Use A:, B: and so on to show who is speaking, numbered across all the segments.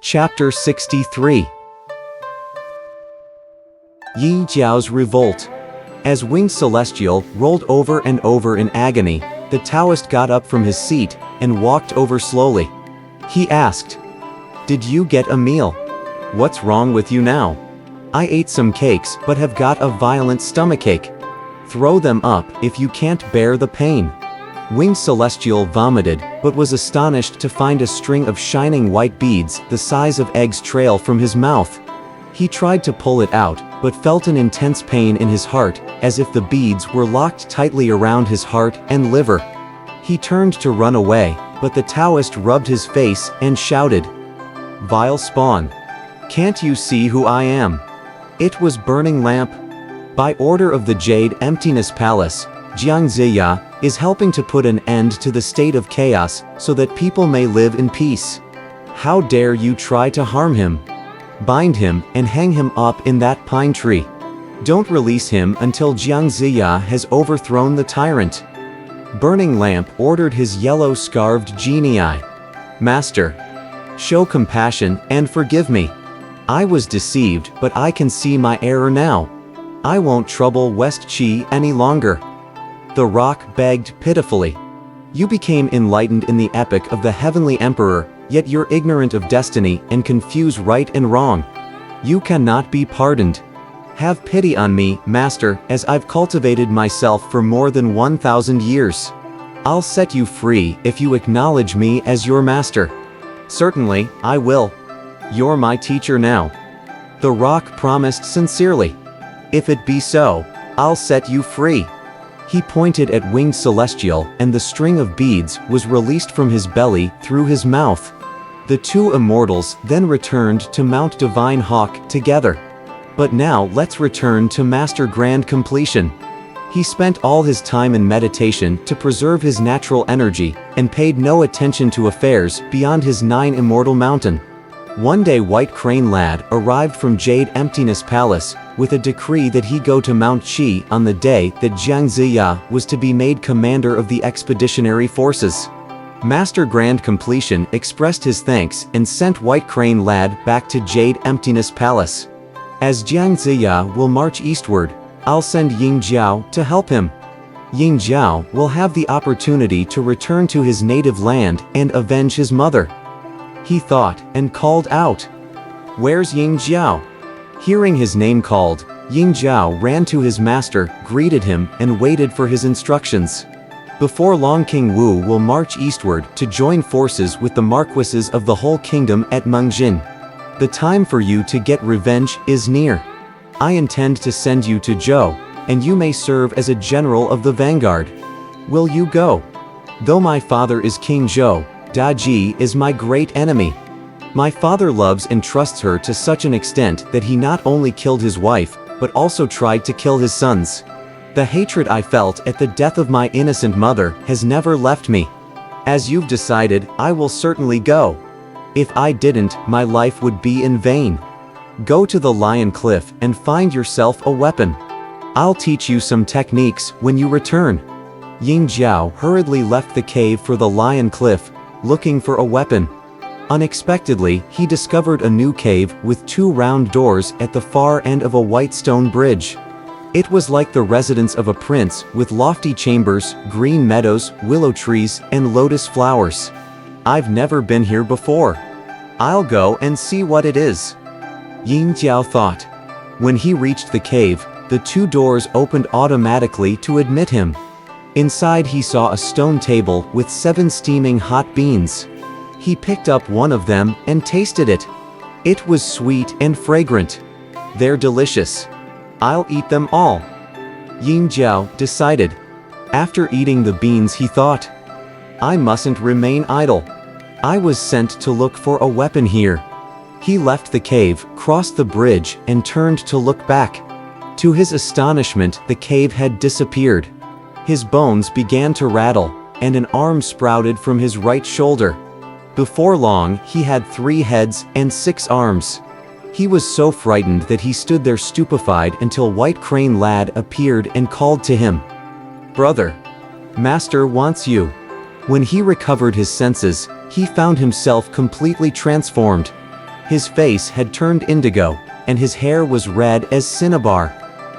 A: Chapter 63. Yin Jiao's Revolt. As Winged Celestial rolled over and over in agony, the Taoist got up from his seat and walked over slowly. He asked, "Did you get a meal? What's wrong with you now?" "I ate some cakes but have got a violent stomachache." "Throw them up if you can't bear the pain." Winged Celestial vomited, but was astonished to find a string of shining white beads the size of eggs trail from his mouth. He tried to pull it out, but felt an intense pain in his heart, as if the beads were locked tightly around his heart and liver. He turned to run away, but the Taoist rubbed his face and shouted, "Vile spawn! Can't you see who I am?" It was Burning Lamp. By order of the Jade Emptiness Palace, Jiang Ziya is helping to put an end to the state of chaos so that people may live in peace. How dare you try to harm him? Bind him and hang him up in that pine tree. Don't release him until Jiang Ziya has overthrown the tyrant. Burning Lamp ordered his yellow-scarved genii. "Master, show compassion and forgive me. I was deceived, but I can see my error now. I won't trouble West Qi any longer." The rock begged pitifully. "You became enlightened in the epic of the Heavenly Emperor, yet you're ignorant of destiny and confuse right and wrong. You cannot be pardoned. Have pity on me, Master, as I've cultivated myself for more than 1,000 years. I'll set you free if you acknowledge me as your master." "Certainly, I will. You're my teacher now." The rock promised sincerely. "If it be so, I'll set you free." He pointed at Winged Celestial, and the string of beads was released from his belly through his mouth. The two immortals then returned to Mount Divine Hawk together. But now let's return to Master Grand Completion. He spent all his time in meditation to preserve his natural energy, and paid no attention to affairs beyond his 9 immortal mountain. One day White Crane Lad arrived from Jade Emptiness Palace, with a decree that he go to Mount Qi on the day that Jiang Ziya was to be made commander of the expeditionary forces. Master Grand Completion expressed his thanks and sent White Crane Lad back to Jade Emptiness Palace. "As Jiang Ziya will march eastward, I'll send Ying Jiao to help him. Ying Jiao will have the opportunity to return to his native land and avenge his mother." He thought and called out, "Where's Ying Jiao?" Hearing his name called, Ying Jiao ran to his master, greeted him, and waited for his instructions. Before long King Wu will march eastward to join forces with the marquises of the whole kingdom at Mengjin. The time for you to get revenge is near. I intend to send you to Zhou, and you may serve as a general of the vanguard. Will you go? Though my father is King Zhou, Daji is my great enemy. My father loves and trusts her to such an extent that he not only killed his wife, but also tried to kill his sons. The hatred I felt at the death of my innocent mother has never left me. As you've decided, I will certainly go. If I didn't, my life would be in vain. Go to the Lion Cliff and find yourself a weapon. I'll teach you some techniques when you return." Ying Jiao hurriedly left the cave for the Lion Cliff, looking for a weapon. Unexpectedly, he discovered a new cave with 2 round doors at the far end of a white stone bridge. It was like the residence of a prince, with lofty chambers, green meadows, willow trees, and lotus flowers. "I've never been here before. I'll go and see what it is," Ying Jiao thought. When he reached the cave, the 2 doors opened automatically to admit him. Inside he saw a stone table with 7 steaming hot beans. He picked up one of them and tasted it. It was sweet and fragrant. "They're delicious. I'll eat them all," Ying Jiao decided. After eating the beans he thought, "I mustn't remain idle. I was sent to look for a weapon here." He left the cave, crossed the bridge, and turned to look back. To his astonishment, the cave had disappeared. His bones began to rattle, and an arm sprouted from his right shoulder. Before long, he had 3 heads and 6 arms. He was so frightened that he stood there stupefied until White Crane Lad appeared and called to him, "Brother, Master wants you." When he recovered his senses, he found himself completely transformed. His face had turned indigo, and his hair was red as cinnabar.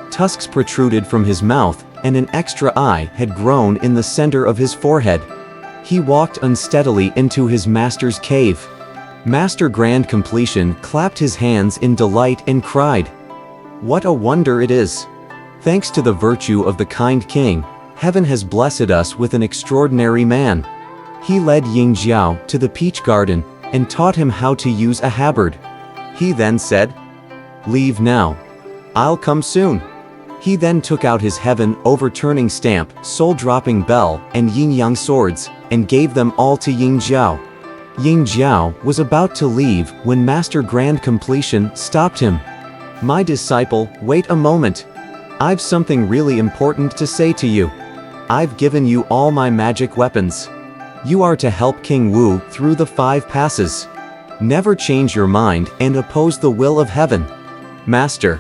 A: Tusks protruded from his mouth, and an extra eye had grown in the center of his forehead. He walked unsteadily into his master's cave. Master Grand Completion clapped his hands in delight and cried, "What a wonder it is! Thanks to the virtue of the kind king, heaven has blessed us with an extraordinary man." He led Ying Jiao to the peach garden and taught him how to use a halberd. He then said, "Leave now. I'll come soon." He then took out his heaven-overturning stamp, soul-dropping bell, and yin-yang swords, and gave them all to Ying Jiao. Ying Jiao was about to leave when Master Grand Completion stopped him. "My disciple, wait a moment. I've something really important to say to you. I've given you all my magic weapons. You are to help King Wu through the 5 passes. Never change your mind and oppose the will of heaven. Master,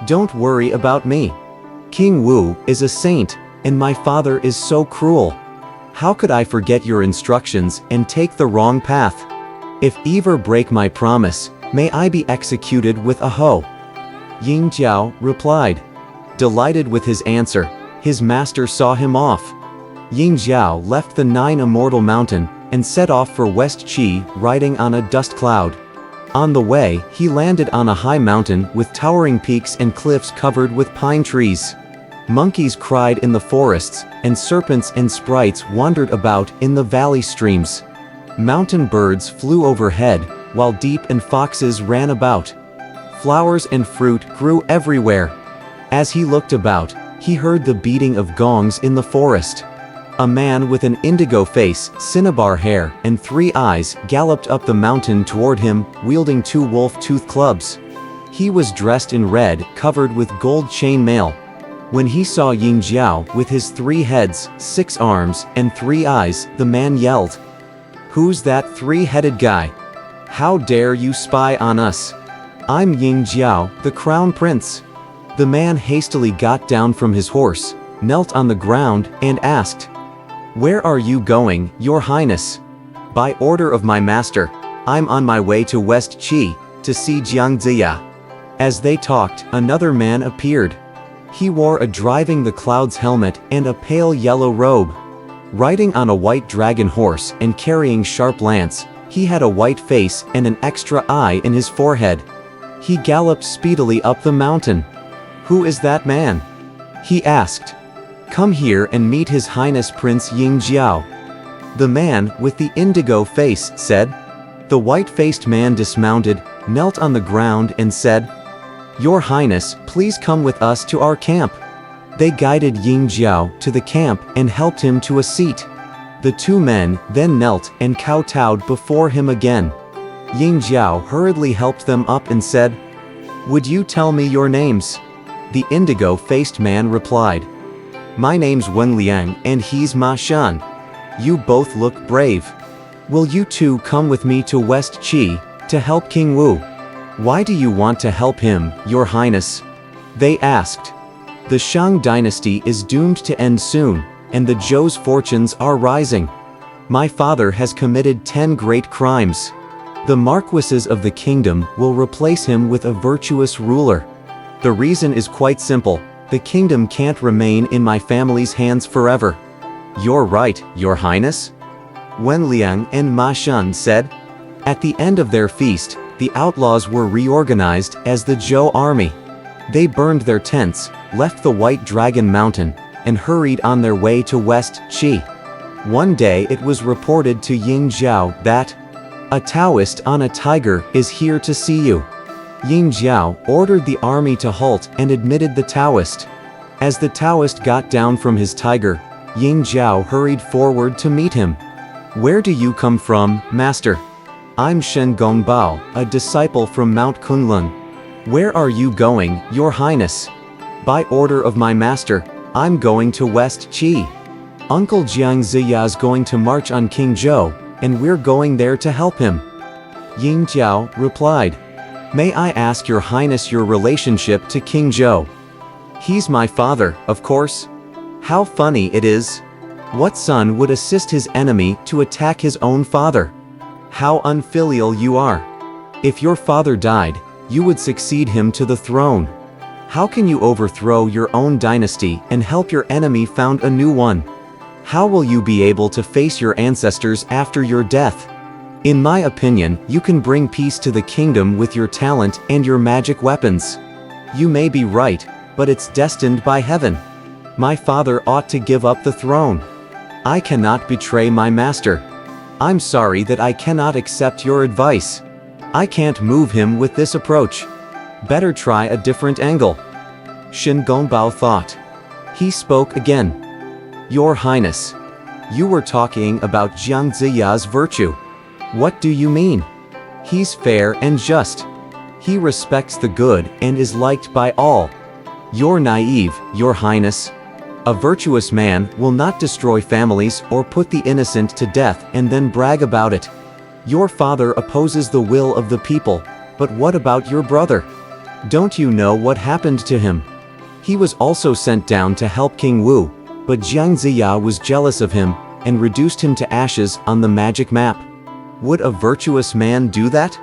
A: don't worry about me. King Wu is a saint, and my father is so cruel. How could I forget your instructions and take the wrong path? If ever break my promise, may I be executed with a hoe." Ying Jiao replied. Delighted with his answer, his master saw him off. Ying Jiao left the 9 Immortal Mountain and set off for West Qi, riding on a dust cloud. On the way, he landed on a high mountain with towering peaks and cliffs covered with pine trees. Monkeys cried in the forests, and serpents and sprites wandered about in the valley streams. Mountain birds flew overhead, while deep and foxes ran about. Flowers and fruit grew everywhere. As he looked about, he heard the beating of gongs in the forest. A man with an indigo face, cinnabar hair, and 3 eyes galloped up the mountain toward him, wielding 2 wolf-tooth clubs. He was dressed in red, covered with gold chain mail. When he saw Ying Jiao with his 3 heads, 6 arms, and 3 eyes, the man yelled, "Who's that 3-headed guy? How dare you spy on us? I'm Ying Jiao, the Crown Prince." The man hastily got down from his horse, knelt on the ground, and asked, "Where are you going, Your Highness?" "By order of my master, I'm on my way to West Qi, to see Jiang Ziya." As they talked, another man appeared. He wore a driving the clouds helmet and a pale yellow robe. Riding on a white dragon horse and carrying sharp lance, he had a white face and an extra eye in his forehead. He galloped speedily up the mountain. "Who is that man?" he asked. "Come here and meet His Highness Prince Ying Jiao." The man with the indigo face said. The white-faced man dismounted, knelt on the ground and said, "Your Highness, please come with us to our camp." They guided Ying Jiao to the camp and helped him to a seat. The 2 men then knelt and kowtowed before him again. Ying Jiao hurriedly helped them up and said, "Would you tell me your names?" The indigo-faced man replied, "My name's Wen Liang and he's Ma Shan. You both look brave. Will you 2 come with me to West Qi, to help King Wu?" "Why do you want to help him, Your Highness?" they asked. "The Shang dynasty is doomed to end soon, and the Zhou's fortunes are rising. My father has committed 10 great crimes. The marquises of the kingdom will replace him with a virtuous ruler. The reason is quite simple. The kingdom can't remain in my family's hands forever." "You're right, Your Highness," Wen Liang and Ma Shan said. At the end of their feast, the outlaws were reorganized as the Zhou army. They burned their tents, left the White Dragon Mountain, and hurried on their way to West Qi. One day it was reported to Ying Jiao that, "A Taoist on a tiger is here to see you." Ying Jiao ordered the army to halt and admitted the Taoist. As the Taoist got down from his tiger, Ying Jiao hurried forward to meet him. "Where do you come from, Master?" "I'm Shen Gongbao, a disciple from Mount Kunlun." "Where are you going, Your Highness?" "By order of my master, I'm going to West Qi. Uncle Jiang Ziya's going to march on King Zhou, and we're going there to help him." Ying Jiao replied, "May I ask Your Highness your relationship to King Zhou?" "He's my father, of course." "How funny it is. What son would assist his enemy to attack his own father? How unfilial you are." If your father died, you would succeed him to the throne. How can you overthrow your own dynasty and help your enemy found a new one? How will you be able to face your ancestors after your death? In my opinion, you can bring peace to the kingdom with your talent and your magic weapons. You may be right, but it's destined by heaven. My father ought to give up the throne. I cannot betray my master. I'm sorry that I cannot accept your advice. I can't move him with this approach. Better try a different angle. Shen Gongbao thought. He spoke again. Your Highness, you were talking about Jiang Ziya's virtue. What do you mean? He's fair and just. He respects the good and is liked by all. You're naive, Your Highness. A virtuous man will not destroy families or put the innocent to death and then brag about it. Your father opposes the will of the people, but what about your brother? Don't you know what happened to him? He was also sent down to help King Wu, but Jiang Ziya was jealous of him and reduced him to ashes on the magic map. Would a virtuous man do that?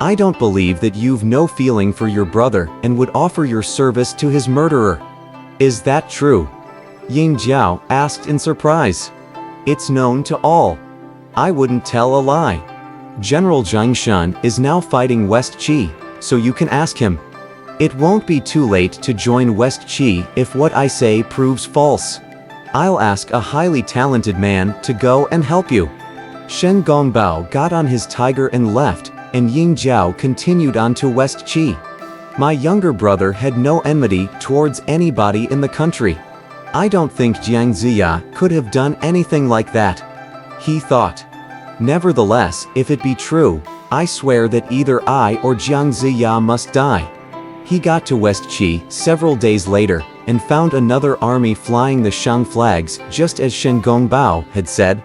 A: I don't believe that you've no feeling for your brother and would offer your service to his murderer. Is that true? Ying Jiao asked in surprise. It's known to all. I wouldn't tell a lie. General Zhang Shan is now fighting West Qi, so you can ask him. It won't be too late to join West Qi if what I say proves false. I'll ask a highly talented man to go and help you. Shen Gongbao got on his tiger and left, and Ying Jiao continued on to West Qi. My younger brother had no enmity towards anybody in the country. I don't think Jiang Ziya could have done anything like that. He thought. Nevertheless, if it be true, I swear that either I or Jiang Ziya must die. He got to West Qi several days later, and found another army flying the Shang flags just as Shen Gongbao had said.